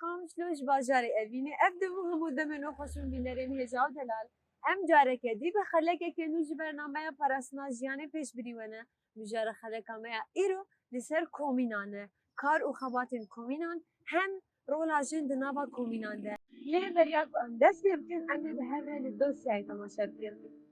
خام شلوش باجاري أبيني أبدأ مهم دمن وخشم بينرين هجاو دلال أم جارك دي بخلك كنوج برنامج براسنا جياني پیش بريوانا بجار خلك ما إيرو لسر كومينانه كار وخباتين كومينان هم رولا جند نابا كومينان ده ليه برياك دست يمكن أن بهذا الدوسية تماشا بكرني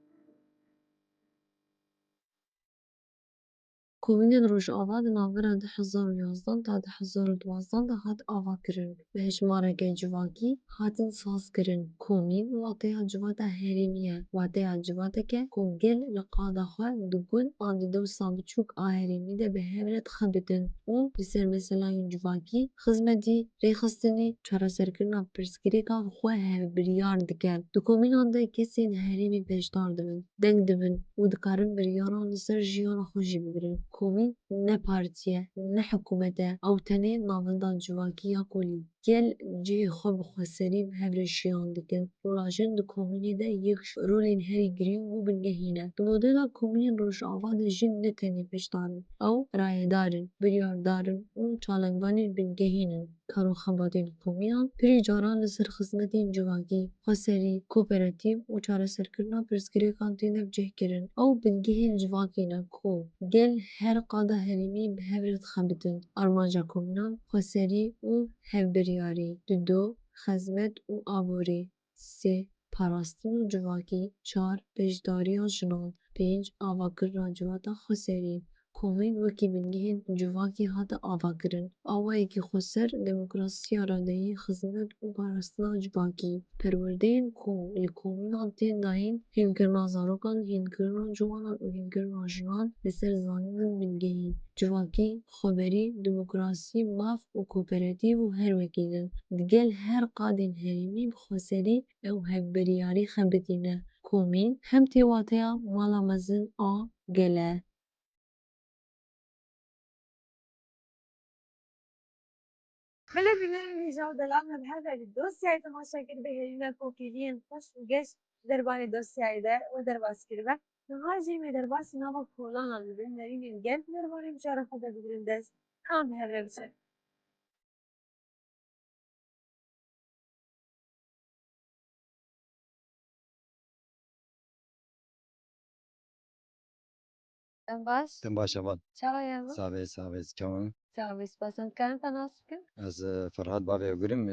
Komînên Rojava di navbera 2011 ta 2012 de hat avakirin. Bi hejmareke civakî hatin sazkirin. Komîn wateya civata herêmî ye. Wateya civateke ku gel li qada xwe di gund an di dewsa biçûk a herêmî de bi hev re dixebitin û li ser meselayên civakî, xizmetî, rêxistinê, çareserkirina pirsgirêkan xwe hevbiryar dikin. Di komînan de kesên herêmî beşdar dibin, deng dibin û dikarin biryaran li ser jiyana xwe jî bigirin. Komîn ne partiye, ne hikûmete, ew tenê navenda civakî ya kulî. Gel cihê xwe bi xweserî bi hev re jiyan dikin. Rola jin di komînê de yek rolên herî girîng û bingehîn e. Di modela komînên Rojava de jin ne tenê beşdar in. Ew rayedarin, biryardarin û çalakvanên bingehîn in. Karûxebatên komînan pirî caran li ser xizmetên civakî, xweserî, kooperatif û çareserkirina pirsgirêkan têne cihkirin. Ew bingehên civakî ne ku gel her qada herêmî bi hev re dixebitin. Armanca komînan, xweserî û hevbiryarî. Di du, xezmet û aborî. Sê, parastin û civakî. Çar, beşdariya jinan. Pênc, avakirina civata xweserî. Komîn wekî bingehên civakî hate avakirin. Awayekî xweser, demokrasiya radeyî, xizmet û parastina civakî. Perwerdeyên ku li komînan tên dayîn, hînkirina zarokan, hînkirina ciwanan û hînkirina jinan li ser zanînên bingehîn. Civakî, xweberî, demokrasî, maf û kooperatif û her wekî din. Di gel her qadên herêmî bi xweserî û hevbiryarî xebitîne. Komîn hem tê wateya mala mezin a gel e. بلا بنام هجاو دلال بهذا الدوسية تماشا كر بهرينا كوكيلين خوش وجيش درباني دوسية ده ودرباس كربا نهاجي من درباس نابا كولانا ببين نرين الجل درباني مشارفة ده ببين دس هم بهذا بشر باش تم باشا بان شاو يا با ساوي كمان شاو بس بس انت كانت ناسك از فرهاد بابي وقرم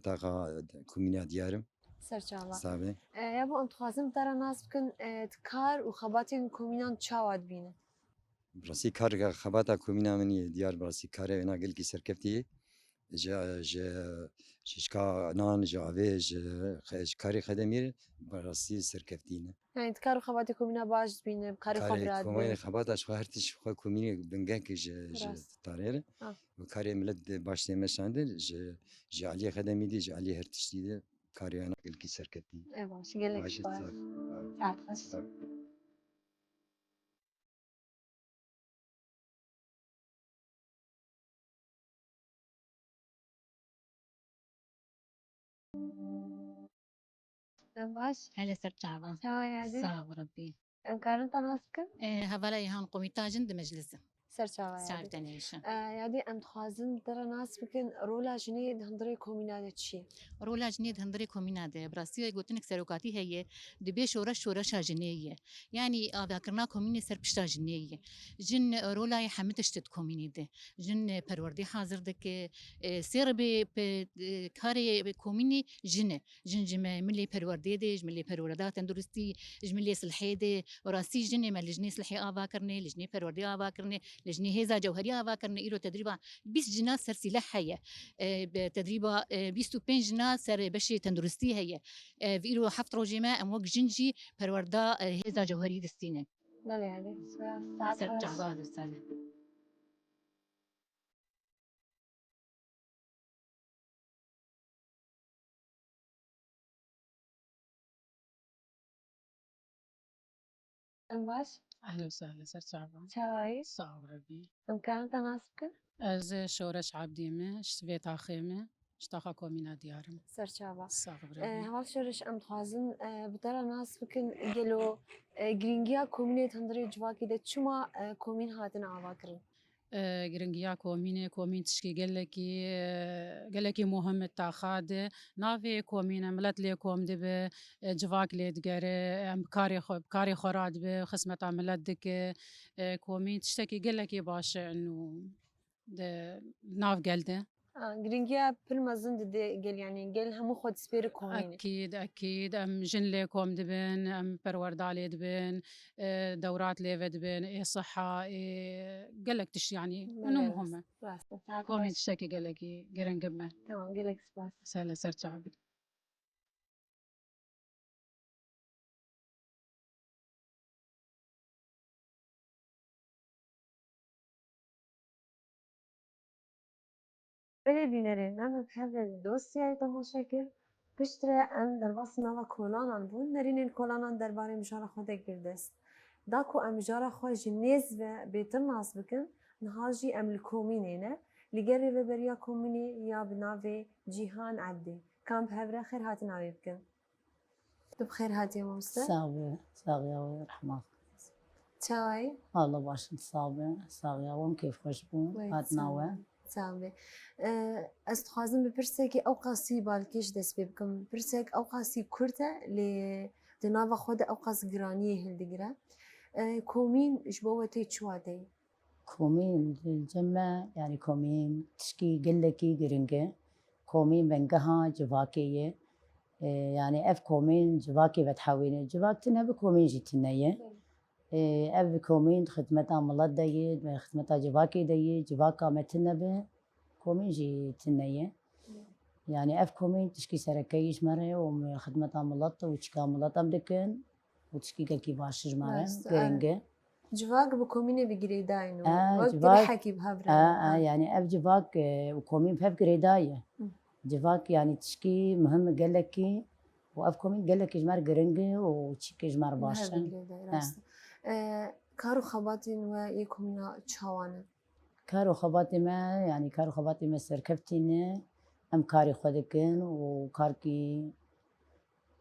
تاقا كومينيا ديارم سرچاوا ساوي يا بو انت خازم ترى ناس بكن تكار وخباتين كومينان تشاواد بينا براسي كار خباتا كومينا مني ديار براسي كاري انا قل كي سركبتي شكا نان جافي كاري خدمير براسي سركبتينا يعني تكار وخباتي كومينا باش بينا بكاري كاري خبرات كومين بين خباتا شو هرتش خو كوميني بنجاك راست تارير وكاري ملد باش تمشاندر علي خدمي دي علي هرتش دي كاري انا قل كي سركبتي ايوه شو قال لك باش باي عارفه باش هلا سرچاوا شو يعني صعب ربي كارنتا ناسك هبلا يهان قوميتا جند مجلس سرچاوا شعب يعني تنيشن يعني ام تخازن ترى ناس بكن رولا جني هندري كومينات شي رولا جنيد هندري كومينا ده براسي قلتلك سروكاتي هي دبي شورش جنيه يعني ذاكرنا كوميني سر بشتا جنيه جن رولا يحمتش تد كوميني ده جن پروردي حاضر دك سير كاري كوميني جن جم ملي پروردي ده ملي پروردات تندرستي ملي صلحي ده وراسي جن ملي جني صلحي كرني لجني پروردي كرني لجني هزا جوهري كرني إيرو تدريبا 20 جنا سر سلاح هي تدريبا 25 جنا سر بشي تندرستي هي فيرو حفت روجيما ام وق جنجي پروردا هزا جوهري دستينه لا يعني سر جواد السنه باش أهلا وسهلا سر صعبة شاي صعب ربي ام كارنتا ناسك از شورش عبديمة شفيت عخيمة اشتاقا كومينا ديارم سرچاوا صعب ربي هوا شورش ام تخازن بترى ناس بكن جلو جرينجيا كومينيت هندري جواكي ده چما كومين هاتن عواكرن گرنگیا کومین تشکی گلکی مهم تاخاد ناوی کومین ملت لی کوم دبه جواک لی دگره کاری خوراد به خدمت ملت دک کومین تشتکی گلکی باشه انو ناو گلده گرنگیا پر مزن ده گل يعني گل همو خود سپیر کومینه أكيد أم جن ليكم دبن أم بروردالي دبن دورات ليفا دبن إيه صحة إيه قالك تش يعني إنه مهمة كومي تشتكي قالك قرن قمة تمام قلك سباس سهلا سرت عبد بله بینرین من بحب دوستیای تماشاگر پشتره ام در واس نوا کلانان بون نرینین کلانان درباره مجاره خود گردست داکو ام مجاره خود جنیز و بیتر ناس بکن نهاجی ام الکومینه نه لگری و بریا کومینی یا بناوی جیهان عبدی کام بهبره خیر هاتی ناوی بکن تو بخیر هاتی مامسته؟ ساغية ورحمة چای؟ الله باش نصابة ساغية وم كيف خشبون هات ناوة سامي از خوازم بپرسه که او قاسی بالکش دست بکم پرسه که او قاسی کرده لی دناوا خود او قاس گرانیه هلدگره کومین جبوته چواده كومين الجمة يعني كومين تشكي قلكي قرنقة كومين بنقها جواكية يعني اف كومين جواكي بتحاوينه جواكتنا بكومين جيتناية اف كومين خدمتها ملات دايد خدمتها جواكي دايد جواكا متنا به كومين جيتناية يعني اف كومين تشكي سركيش مرة وخدمتها ملات وتشكا ملات امدكن وتشكي قلكي باشج مرة قرنقة جواك بكومين بجري داينو وقت جواك حكي بهبره يعني اف جواك وكومين بهب قريداية جواك يعني تشكي مهم قلكي واف كومين قلكي جمار قرنقة وتشكي جمار باشا كارو خباتين و يكومنا تشاوانا كارو خباتي ما يعني كارو خباتي ما سركفتينه ام كاري خودكن وكاركي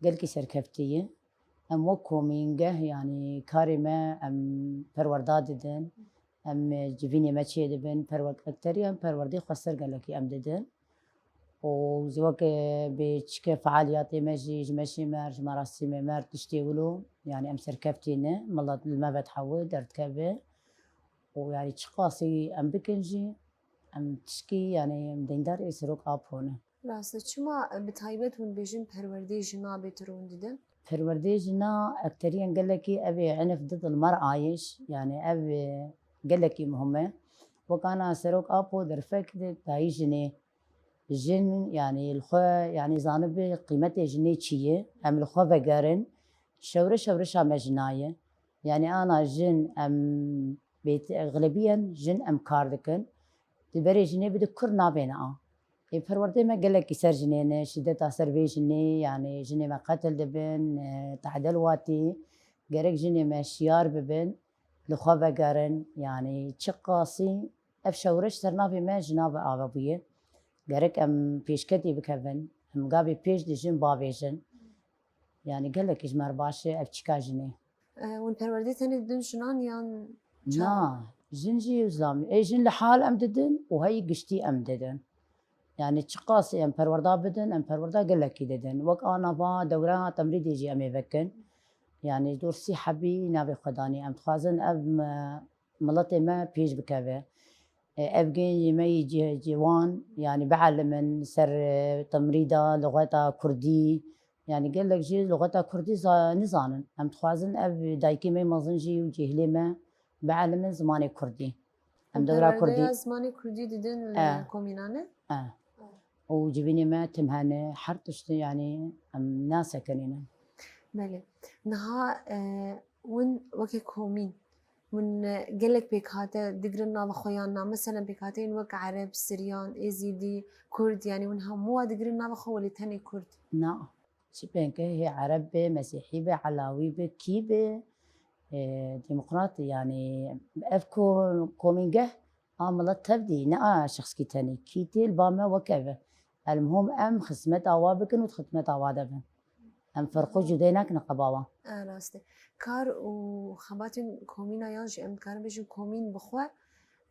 قلكي سركفتيه ام وكومينجه يعني كاري ما ام پرورداد ددن ام جبيني ما تشي دبن پرورد اكتريا پروردي خسر قالكي ام ددن وزوك بتشكي فعالياتي مجيج ماشي مارج مراسم مار تشتيولو يعني ام سركفتينه ملات ما بتحول درت كبه ويعني تشقاسي ام بكنجي ام تشكي يعني مديندار يسروك اب هونه راسته چما بتايبت ون بيجن پروردي جنا بترون ددن پروردي جنا اكتريا قالكي ابي عنف ضد المرء عايش يعني ابي قالكي مهمه وكان سروك ابو درفك تاي جني جن يعني الخو يعني زانب قيمته جني تشيه ام الخو بقارن شورش مجنايه يعني انا جن ام بيت اغلبيا جن ام كاردكن تبري جني بذكر نابينا پروردي ما قال لك يسر جنينه شدة اثر بي جني يعني جني ما قتل دبن تعدل واتي قرق جني ما شيار ببن لخو بقارن يعني تشقاسي اف شورش ترنافي ما جناب عربيه قرق ام بيشكتي بكفن ام قابي بيش دي جن بابيجن يعني قال لك اجمار باشا اف تشكاجني ون پروردي تاني ددن شنان يان لا جنجي وزلامي اي جن لحال ام ددن وهي قشتي ام ددن يعني تشقاسي ام پروردا بدن ام پروردا قال لك ددن وك انا با دورها تمريض يجي امي بكن يعني دور سي حبي نابي خداني ام تخازن اب ملطي ما بيش بكافه ابقين ما يجي جوان يعني بعلم من سر تمريضة لغتها كردي يعني قال لك جي لغتها كردي نزانن ام تخازن اب دايكي ما مزنجي وجهلي ما بعلم من زماني كردي ام دورا كردي زماني كردي ددن كومينانه وجبيني ما تمهانه حرتش يعني ام ناسا كنينه بله نها ون وكي كومين من قالك بيكاتا دقرنا وخيانا مثلا بيكاتين وك عرب سريان ازيدي كرد يعني ونها مو دقرنا وخو اللي تاني كرد نا شبينك هي عرب مسيحي علاوي كيبه ديمقراطي يعني افكو كومينجه عملت تبدي نا شخص كي تاني كيتي الباما وكذا المهم ام خدمت اوابكن وخدمت اوادبن ام فرقو جدينك نقباوا راسته كار وخباتين كومينا يانج ام كان بيجن كومين بخوا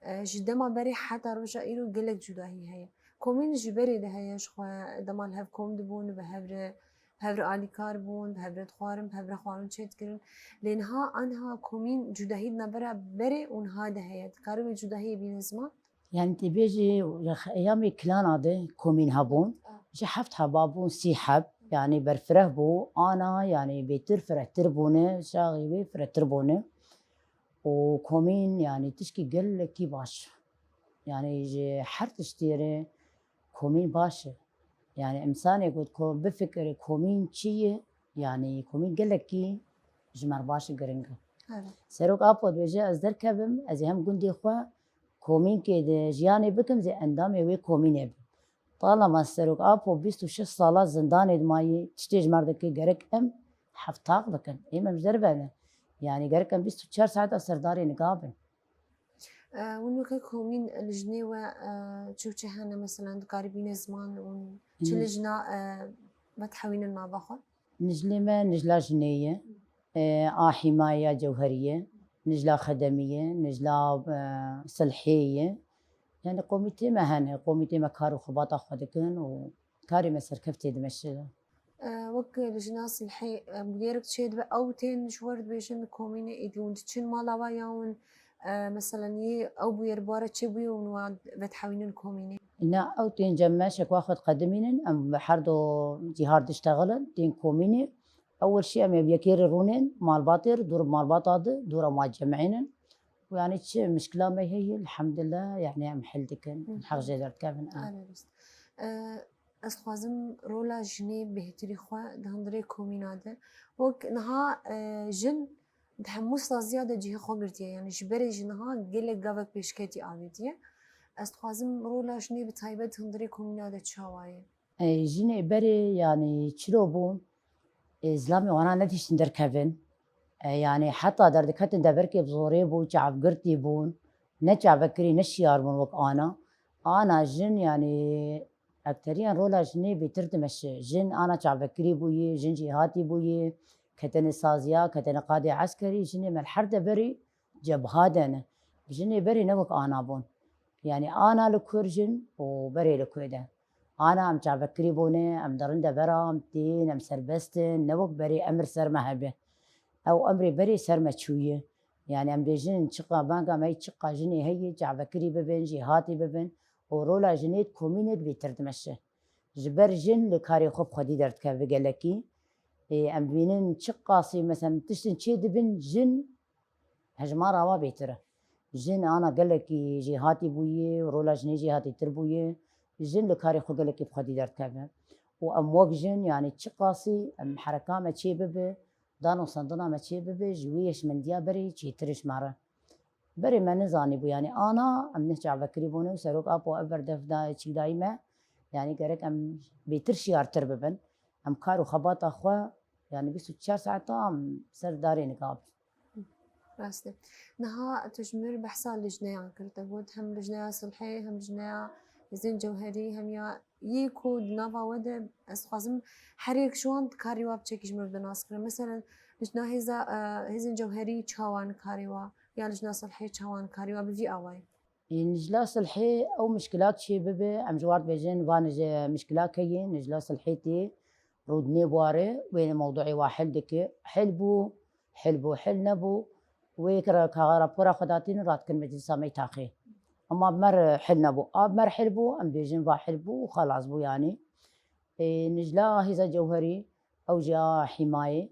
جدما بري حتى رجع إيرو قلق جداهي هي كومين جبري ده هي شخوا دمال هف كوم دبون بهبر آلی کار بون بهبر خوارم بهبر خوارم چت کرن لأنها أنها كومين جداهي نبرة بري ونها ده هي كارو جداهي بينزما يعني تبيجي أيامي كلان هذا كومين هبون جي حفت حبابون سي حب يعني برفره بو أنا يعني بيتر فرح تربونه شاغي بي فرح تربونه وكومين يعني تشكي قل كي باش يعني جي حرت اشتيري كومين باشا يعني إنسان يقول بفكر كومين شيء يعني كومين قل كي جمر باش قرنقه سروق أبود بيجي أزدر كبم أزي هم قندي خوا كومين كده جياني بكم زي أندامي وي كومين يب طالما سروق أبو 26 صالة زنداني دماي تشتيج مردكي قرق أم حفتاق لكن إما مش دربنا يعني قرق أم 24 ساعة سرداري نقابل ونوكي كومين الجنيوة تشوف هنا مثلا قاربين زمان وش لجنا بتحوين النابخة نجلمة نجلا جنية حماية جوهرية نجلا خدمية نجلا صلحية يعني قوميتي ما هنا قوميتي ما كارو خباطة خدكن وكاري مسر كفتي دمشق وك لجنا صلحي مديرك تشيد أو تين شورد بيشن كومين إدون تشين مالا وياون مثلا أو بيربارة تشبي ونواد بتحوين الكوميني لا أو تين جماشك واخد قدمين أم بحردو جهار تشتغلن تين كوميني أول شيء أم يبيكير رونين مال باطر دور مال باطاد دور ما جمعين ويعني مشكلة ما هي الحمد لله يعني أم حلتكن حق جدرت كافن أنا بس أستخدم رولا جني بهتري خوا دهندري كوميناده وك نها جن تحمس زيادة جهة خبرتي يعني جبري جنها قلة جابك بيشكتي عادية أستخدم رولا جني بتايبت هندري كوميناده شوايه جني بري يعني تشلوبون إسلامي وأنا نتيش ندر كافن يعني حتى دردكت دبركي بزوري بو جعب قرتي بون نجع بكري نشيار بون وك أنا جن يعني أكتريا رولا جني بتردمش جن أنا جعب بكري بوي جن جهاتي بوي كتن سازيا كتن قادة عسكري جني من الحرد بري جبهادنا جني بري نوك أنا بون يعني أنا لكورجن وبري لكويدا أنا أم جعب بكري بوني أم درندا برا أم تين أم سربستن نوك بري أمر سر مهبه أو أمري بري سر متشوية يعني أم بيجن شقة بانقا ما يتشقة جني هي جعب بكري ببن جهاتي ببن ورولا جنيت كومينيت بيتردمشة جبر جن لكاري خوب خدي درت كافيقلكي أم بينن شقاسي مثلا تشتن شي دبن جن هجمارة ما بيتره جن أنا قلكي جهاتي بويه ورولا جني جهاتي تربويه جن لكاري خو قلكي بخدي درت كافي وأم وق جن يعني شقاسي أم حركة ما تشي ببه دانو صندنا ما تشي ببه جويش من ديا بري تشي ترش مره بري ما نزاني بو يعني أنا أم نرجع بكري بوني وسروق أبو أبر دفدا شي دايما يعني قريك أم بيترشي أرتر ببن أم كارو خباط أخوا يعني 24 ساعة أم سر داري نقاب راسته نها تجمر بحصة لجنة عن كرتبود هم لجنة صلحي هم لجنة زين جوهري هم يكو نافا وده أسخازم حريك شوان كاريوا بتشيك جمر بناس كره مثلا لجنة هزين جوهري تشاوان كاريوا يا لجنة صلحي تشاوان كاريوا بفي أواي نجلا صلحي أو مشكلات شي ببي أم جوار بيجين وانج مشكلات كي نجلا صلحيتي رودني بواري وين موضوعي واحد دكي حلبو حل نبو ويكرا كغارة بورا خداتين رات كن مجلس سامي تاخي أما بمر حل نبو بمر حلبو أم بيجين حلبو وخلاص بو يعني نجلا هذا جوهري أو جا حماية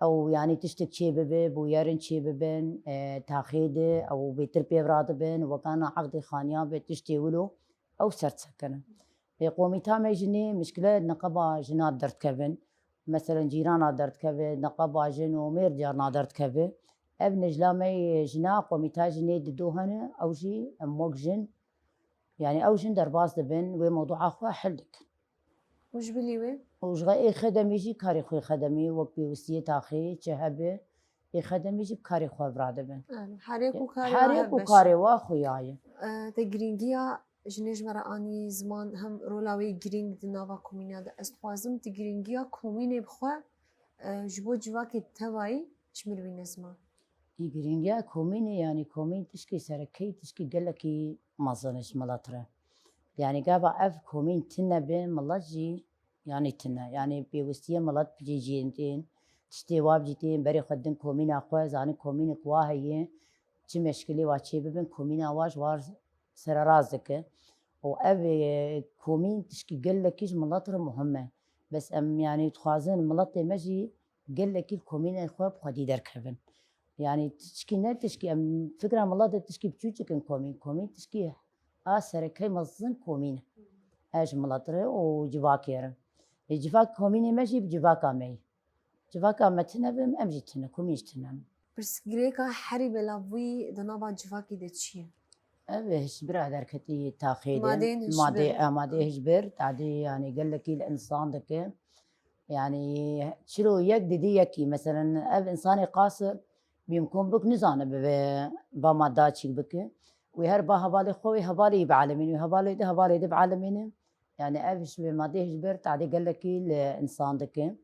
أو يعني تشتك شي ببي بويرن شي ببن تاخيده أو بيتربي براتبن وكان عقد خانيا بتشتي ولو أو سرت سكنه قومي تامي جني مشكلة نقبة جنات درت كفن مثلا جيرانا درت كفن نقبة جن ومير جارنا درت كفن ابن جلامي جنا قومي تاجني ددوهن أو جي أموك جن يعني أو جن درباس دبن وموضوع أخوة حلدك وش بليوي؟ وشغا خدمي جي كاري خوي خدمي وقت بوسية تاخي تشهبه خدمي جي بكاري خوي برادبن حريق وكاري واخوياي تجرينجيا جنيج مرة أني زمان هم رولاوي جرينج دنافا كومينيا دا استخوازم تجرينجيا كوميني بخوا جبو جواكي تواي شمروين زمان يجرينجا كوميني يعني كومين تشكي سركي تشكي قلكي مازنش ملاترة يعني قابا اف كومين تنا بين ملاجي يعني تنا يعني بيوستيا ملات بيجي جينتين تشتي واب جيتين بري خدن كومين اخواز يعني كومين كواهي چی مشکلی واچی ببین کومین آواج وار سر رازکه و اف کومین تشکی قل لكيش ملاطر مهمة بس ام يعني تخازن ملاطي مجي قل لكي الكومين اخواب خدي دركبن يعني تشكي نه تشكي ام فكرة ملاطي تشكي بتشوتشكن كومين تشكي سركي مزن كومين اج ملاطر و جواكيرن الجواك كومين مجي بجواكا مي جواكا متنبم امجي تنا كوميش تنا بس گریکا حری بلاوی دنابا جواکی ده چیه؟ هجبر دركتي تاخيدن مادين هجبر. مادي هجبر تعدي يعني قال لك الانسان دك يعني شلو يقدي دي يكي مثلا اب انساني قاصر بيمكن بك نزانه بمادات شيك بك ويهربا هبالي خوي هبالي بعالمين وهبالي ده بعالمين يعني افش بمادي هجبر تعدي قال لك الانسان دك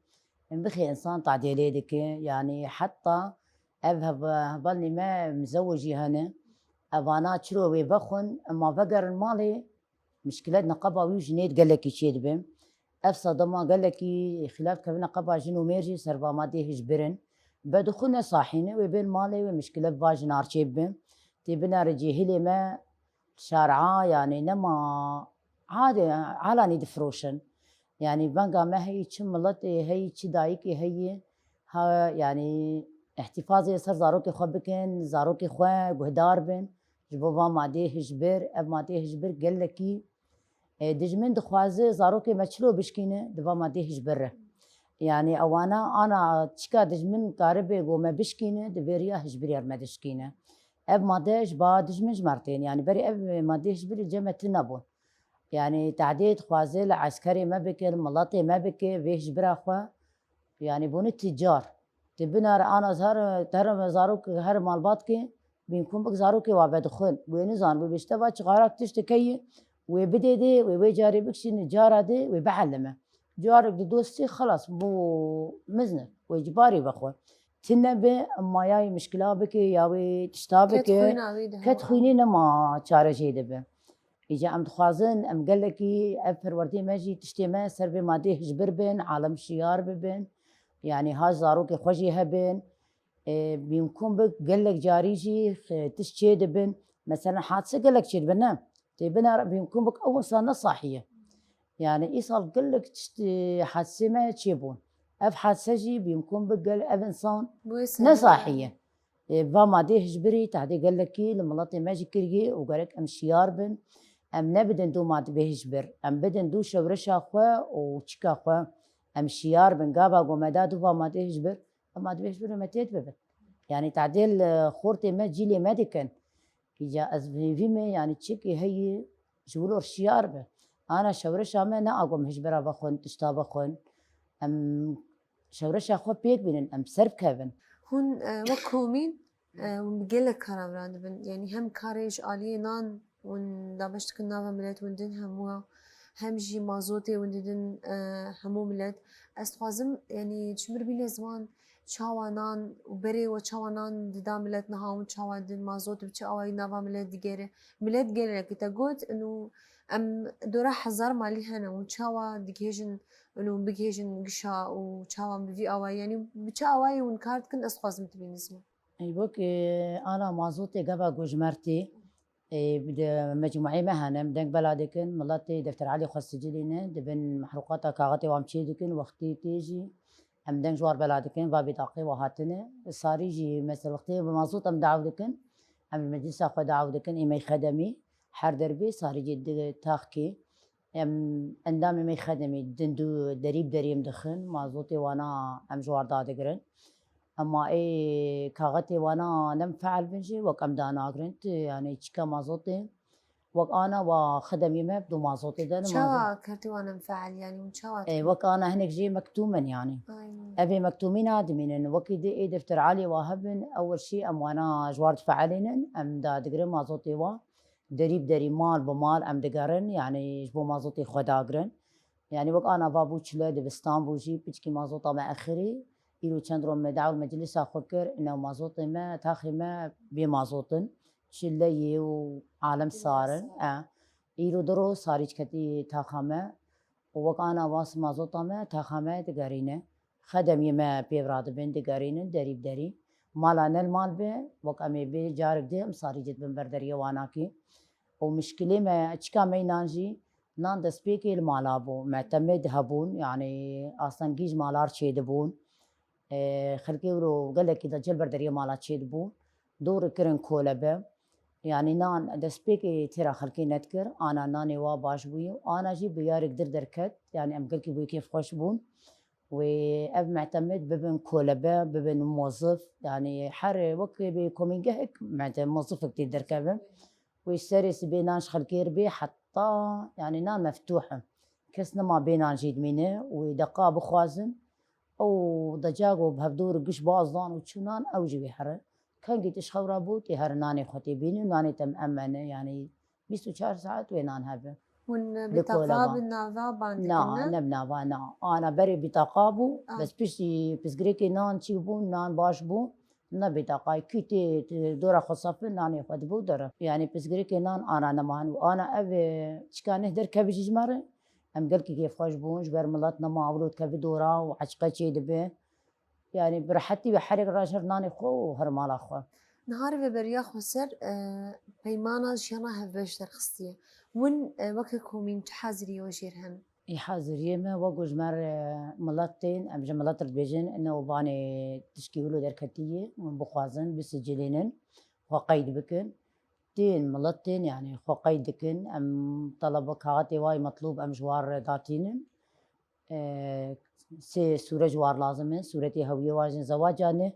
بخي انسان تعدي ليدك يعني حتى اذهب هبالني ما مزوجي هنا أبانا تشرو بخون أما بقر المالي مشكلتنا قبا ويجنيد قال لك يشيد بهم أفسد ما قال لك خلاف كبنا قبا جنو ميرجي سربا ما دي هجبرن بدخلنا صاحينه وبين مالي ومشكلة باج نار شيب بهم تبنا رجي هلي ما شارعة يعني نما عادي علاني دفروشن يعني بانقا ما هي تشملت هي تشدايكي هي ها يعني احتفاظي صار زاروكي خبكن زاروكي خوا قهدار بن جبوبا مادي هجبر اب مادي هجبر قال لكي دجمن دخوازي زاروكي مچلو بشكينه دبا مادي هجبره يعني اوانا انا تشكا دجمن قاربه وما بشكينه دبيريا هجبريا ما دشكينه اب مادي با دجمن مرتين يعني بري اب مادي هجبر جمع تنبون يعني تعديد خوازي العسكري ما بكر ملاطي ما بكر في هجبر اخوا يعني بون التجار تبنا انا زهر ترى زاروك هر مالبات كي بيكون بك زاروك وابد خل وين زان بيشتبا شغارك تشتكي وبدي دي ويجاري بكشي جارة دي وبعلمه جارك دوستي خلاص بو مزنه وإجباري بخو تنبه اما ياي مشكلة بك ياوي تشتابك كتخويني ما شارة جيدة به إجا أم دخوازن أم قال لكي أفر وردي ماجي تشتي سر بمادي هجبر بين عالم شيار ببين يعني هاي زاروكي خوجي هبن بيمكن بك قال لك جاريجي تشتي دبن مثلا حادثة قال لك تشي دبن تبنا بيمكن بك أول سنة صحية يعني إيصال قال لك تشتي حادثة ما تشيبون أف حادثة جي بيمكن بك قال أف إنسان نصاحية فما دي هجبري تعدي قال لك لما ماجي كرجي وقال لك أم شيار بن أم نبدن دو ما بهجبر أم بدن دو شورشا خوا وشكا خوا أم شيار بن قابا ومدادو فما دي هجبر أما دي هجبر ما تيتببن يعني تعديل خورتي ما جيلي مادكن إجا أزفيمي يعني تشيكي هي جولور شيار به أنا شورشا ما نا أقوم هجبرا بخون تشتا بخون أم شورشا خوا بيك بينن أم سرب كابن هون وكومين ونقلك كارامران بن يعني هم كاريج آلية نان ون دابشت كنا ملت وندن هموا هم جي مازوتي وندن همو ملت استخازم يعني تشمر بين زمان چاوانان وبري وچاوانان ددا ملت نهاون چاوان دن مازوت بچ اوای نوا ملت دیگره ملت گله که تا گوت انه ام دورا حزار مالي هنا وچاوا ديجيجن انه بيجيجن قشا وچاوا بفي اوای يعني بچا اوای ونكارت كن استخازم تبين اسمه اي بوك انا مازوتي قبا جوجمرتي بدا مجموعي مهنة مدنك بلادكن ملاتي دفتر علي خاص سجلينه دبن محروقات كاغتي وامشي دكن وقتي تيجي امدن جوار بلادكن بابي طاقي وهاتنه صار يجي مثل وقتي بمازوت ام دعودكن ام المجلس اخو دعودكن امي خدمي حر دربي صار يجي تاخكي ام اندام امي خدمي دندو دريم دخن مازوتي وانا ام جوار دادقرن اما اي كاغتي وانا نمفعل بنجي وكم دانا قرنت يعني تشكا مازوتي وك انا وخدمي ما بدو مازوتي ده شوا كرتي وانا مفعل يعني وشوا اي وك انا هناك جي مكتوما يعني ابي مكتومين ادمين ان وكي دي اي دفتر علي وهبن اول شيء ام وانا جوار فعلين ام دا دقرن مازوتي وا دري مال بمال ام دقرن يعني جبو مازوتي خدا قرن يعني وك انا بابو تشلا دبستان بوجي بتشكي مازوطه مع اخري إيرو چندرو مدعو المجلس أخوكر إنه مازوط ما تاخي ما بمازوطن شلي وعالم صارن إيرو درو صاريج كتي تاخامة ووقانا واس مازوطا ما تاخامة تقارينه خدم يما بيبراد بين تقارينه دريب دري مالا المال به وقامي بي جارك دي مصاري جد بن بردري واناكي ومشكلة ما اشكا ما ينانجي نان دسبيكي المالابو معتمد هبون يعني اصلا جيج مالار تشيدبون خلقي ورو قال لك اذا جل بردري مالات تشيدبون دور كرن كولبه يعني نان دسبيكي ترى خلقي نذكر انا ناني وا باش بوي انا جي بيار قدر دركت يعني ام قلكي بوي كيف خوش بون واب معتمد ببن كولبه ببن موظف يعني حر وكي بكومين هيك معتمد موظف كتير دركبه ويشتري سبيناش خلكير بي حتى يعني نان مفتوحة كسنا ما بينان جيد مينه ودقا بخوازن أو دجاجو بهبدور قش بازان وتشونان أو جوي حرة كان قيت إيش خبرة بوتي هر ناني خوتي بيني وناني تم أمانة يعني 24 ساعة وينان هبه ون لكولبا. بتقاب النافا نا نبنا بانا أنا بري بتقابو بس بيشي بسقريكي نان تشيبون نان باش بو نبتقاي كيتي دورا خصفة ناني خد بو دورا يعني بسقريكي نان أنا نمان وأنا أبي شكان نهدر كبي جمرة أم قلكي كيف خوش بونش بر ملات نما أولود كبي دورا وعشقة شي دبي يعني برحتي بحرق راشر ناني خو هرمالا خو نهار بريا خسر بيمانا جيانا هفاش درخستية ون وكا كومين تحازري وجيرهن يحاضر يما وجوج مر ملاتين أم جملات البيجن إنه باني تشكيلو دركتية من بخوازن بسجلينن وقيد بكن تين ملاتين يعني وقيد بكن أم طلبك هاتي واي مطلوب أم جوار داتينن سي سورة جوار لازمه سورتي هوية واجن زواجانه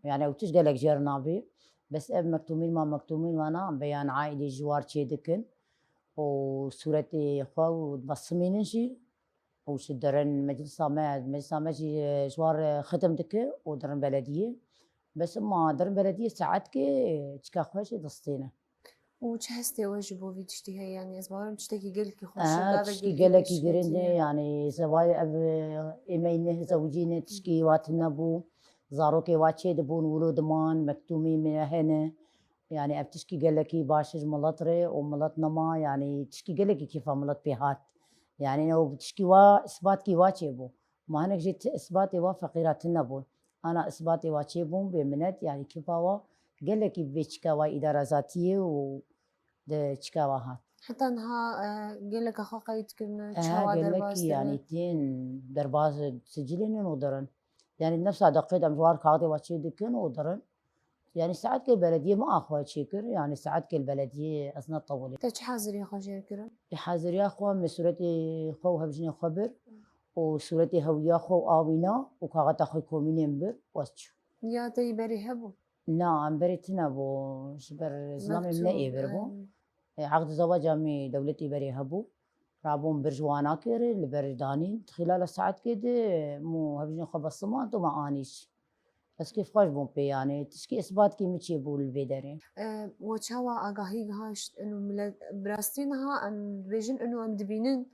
يعني وتشقلك جرنابي بس أب مكتومين ما مكتومين وانا بيان عائلي جوار تشيدكن وسورتي خو بصمين شي وش درن مجلس ما شي جوار ختم دكه ودرن بلدية بس ما درن بلدية ساعات كي تشكا خوشي دستينه وتحستي واجبو في تشتي هي يعني أسبوعين تشتكي قلكي خوش تشكي قالك يقرن يعني زواي أب إيمينه زوجينه تشكي واتنبو زاروكي واتشي دبون ولود مان مكتومي من هنا يعني اب تشكي قالكي باشج ملطري وملط نما يعني تشكي قالكي كيف ملط بيهات يعني لو بتشكي وا اثبات كي واتشيبو ما هناك جيت اثباتي وا فقيرات النبو انا اثباتي واتشيبو بمنت يعني كيف وا قالكي بيشكا وا اداره ذاتيه و تشكا هات حتى انها قالك أخو قيد كن قال تشاوا لك درباز يعني تين درباز سجلين ودرن يعني نفس هذا قيد امجوار كاغدي واتشي دكن ودرن يعني ساعات كل بلدية ما أخوة شكر يعني ساعات كل بلدية أثناء طولي تش حازري خوش يكرن يحاضر يا أخوة من سورتي خو هبجني خبر وسورتي هويا خو آوينا وكاغتا خو كومينين بر واسشو يا تي بري هبو نعم بريتنا بو شبر زلام منئي بربو عقد زواج عمي دولتي بري هبو رابون برجوانا كيري البردانين خلال الساعات كده مو هبجني خو بصمات وما آنيش بس كيف خوش بون بي يعني تشكي إثبات كي متشي بول البيدري وتشاوا أغاهي هاش إنه ملاد براستينها أم بيجن إنه أم دبينن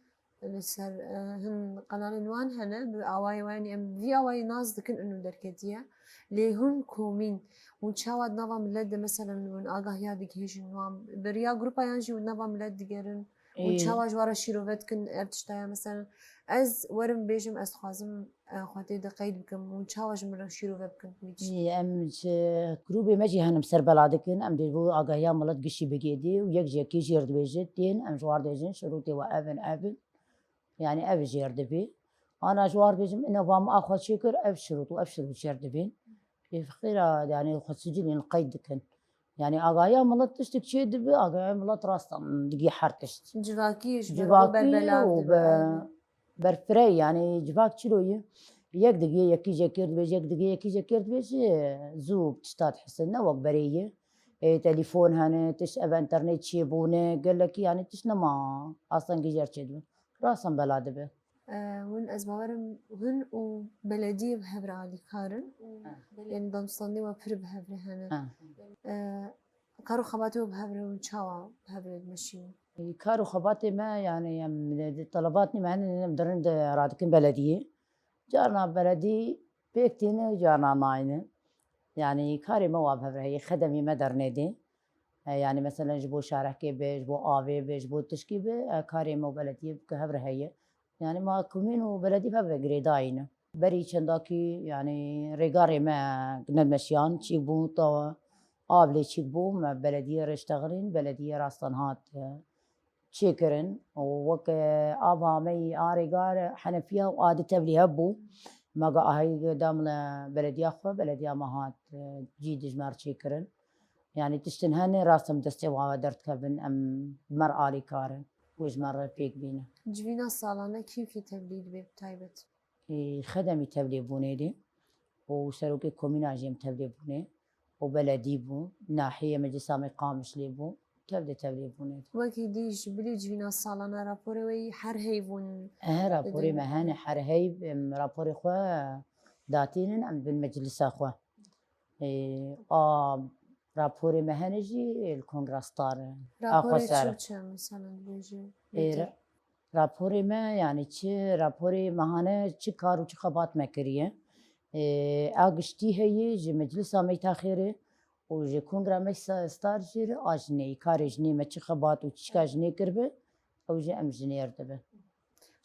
لسر هن قنال نوان هنا بأواي واني أم في أواي ناس دكن إنه دركتيا ليهن كومين وتشاوا نظام ملاد مثلا من أغاهي هذيك هيش نوام بريا جروبا ينجي ونظام ملاد دقرن وتشاوا جوارا شيروفت كن ارتشتايا مثلا از ورم بيجم از خوازم خواتي دقيد بكم وتشاوا جمرا شيروفت بكم إي أم جروبي ماجي هنم سر بلادكن أم ديبو آگاهيا ملت قشي بقيدي ويك جاكي جيرد بيجت دين أم جوار ديجن شروطي وأبن يعني أب جيرد بي أنا جوار بيجم إنه بام أخوة شكر أب شروط وأب شروط جيرد بين في خيرا يعني خد سجلين القيد كن يعني آگاهيا ملت تشتك شيد بي آگاهيا ملت راستم دقي حركشت جواكيش جواكي برفري يعني جواك شلوي يك دقيقة يكي جاكيرد بيج يك دقيقة يكي جاكيرد بيج زوب تشتات حسنا وقبرية تليفون هنا تش أبا إنترنت شيبونه قال لك يعني تش نما أصلا جيجر شدون راسا بلاد به ون أزمارم هن وبلدية بهبر علي كارن يعني دمصني وبر بهبر هنا كارو خباتي وبهبر وشاوا بهبر المشيون كارو خباتي ما يعني طلباتني معنا نقدر رادكين بلدية جارنا بلدي بيكتينا جارنا ناينة يعني كاري مواب هي خدمي مدر ندي يعني مثلا جبو شارع كي جبو آوي جبو تشكي كاري مو بلدي بكهبر هي يعني ما كمين وبلدي بهبر قريداينة بري چنداكي يعني ريغاري ما نمشيان تشيبو طوا آبلي تشيبو ما بلدية رشتغلين بلدية راستان هات تشيكرن ووك آبا مي آريغار حنفيا وآدي تبلي هبو ما قا هاي دامنا بلدية أخوة بلدية مهات جيد جمار تشيكرن يعني تشتنهني راسم دستي وادرت كبن أم مر آلي كارن وجمار فيك بينا جوینا سالانه کیفی تولید به تایبت خدمي تبلي بونيدي وسروكي كوميناجيم تبلي بوني وبلدي بو ناحية مجلسامي قامش لي بو تبلي بونيدي وکی دیش بلی جوینا سالانه راپوره وی هر هیوون رابوري بدون- مهاني حرهي رابوري خوا داتين أم بالمجلس أخوا رابوري مهانجي الكونغرس طار راپوره سارة. چه مثلا بیجی رابوري ما يعني چه رابوري مهانه چه كارو چه خبات ما كريه اگشتي هي جي مجلس مي تاخيره وجي كونغرا مي ستار جير اجني كارجني ما چه خبات و چه كاجني كربه او جي ام جنير دبه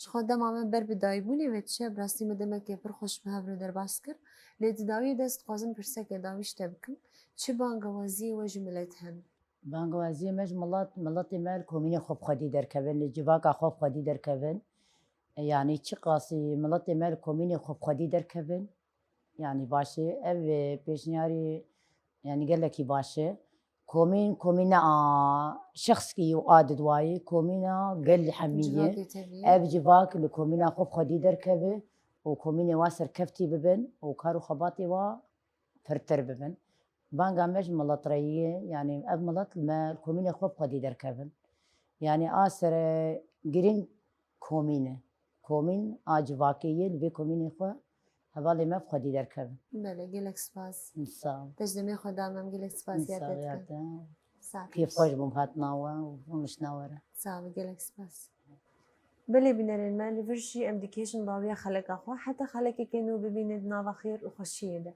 خدا مامن بر بدایبونی و چه براستی مدام که پر خوش به هفر در باس کر لید داوی دست قازم پرسه که داویش تبکن چه بانگوازی و جملت هن بانگوازي مج ملاتي مال كوميني خوب خدي دركبن لجواكا خوب خدي دركبن يعني چه قاسي ملاتي مال كوميني خوب خدي دركبن يعني باشي اف بيشنياري يعني قال لك باشا كومينا شخص كي يعادد واي كومينا قال لي حمية جواکی تبی أبجفاك لكومينا خوف خدي دركبه وكومينا واسر كفتي ببن وكارو خباطي وا فرتر ببن بانغا مج ملطرية يعني أب ملط ما كومينا خوف خدي دركبن يعني آسر جرين كومين آجفاكية لبي كوميني خوا هبالي ما بخدي دركبن بله گلک سپاس إنسان تجدمی خدا مم گلک سپاس یادت کن إنسان ساعت كيف خوش بمهات ناوة ومش ناورة ساعت گلک سپاس بله بینرین من لیورشی ام دیکیشن باوی خلق آخوا حتی خلقی که نو ببیند ناو خیر و خوشیه ده